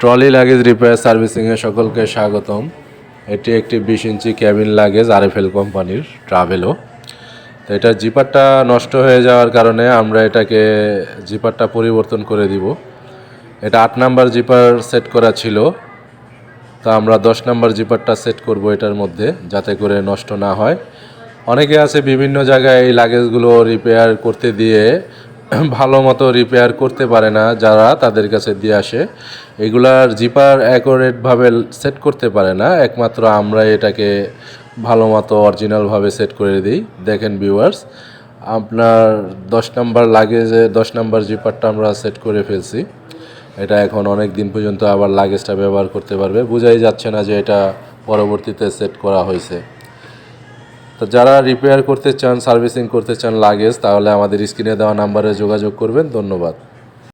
Trolley luggage repair সার্ভিসিংয়ে সকলকে স্বাগতম। এটি একটি 20 ইঞ্চি ক্যাবিন লাগেজ আরএফএল কোম্পানির ট্রাভেলো। তো এটার জিপারটা নষ্ট হয়ে যাওয়ার কারণে আমরা এটাকে জিপারটা পরিবর্তন করে দিব। এটা 8 নাম্বার জিপার সেট করা ছিল, তো আমরা 10 নাম্বার জিপারটা সেট করব এটার মধ্যে, যাতে করে নষ্ট না হয়। অনেকে আছে বিভিন্ন জায়গায় এই লাগেজগুলো রিপেয়ার করতে দিয়ে ভালো মতো রিপেয়ার করতে পারে না, যারা তাদের কাছে দিয়ে আসে। এগুলার জিপার অ্যাকুরেটভাবে সেট করতে পারে না, একমাত্র আমরা এটাকে ভালো মতো অরিজিনালভাবে সেট করে দিই। দেখেন ভিউয়ার্স, আপনার 10 নাম্বার লাগেজে 10 নাম্বার জিপারটা আমরা সেট করে ফেলছি। এটা এখন অনেক দিন পর্যন্ত আবার লাগেজটা ব্যবহার করতে পারবে। বোঝাই যাচ্ছে না যে এটা পরবর্তীতে সেট করা হয়েছে। তো যারা রিপেয়ার করতে চান, সার্ভিসিং করতে চান লাগেজ, তাহলে আমাদের স্ক্রিনে দেওয়া নাম্বারে যোগাযোগ করবেন। ধন্যবাদ।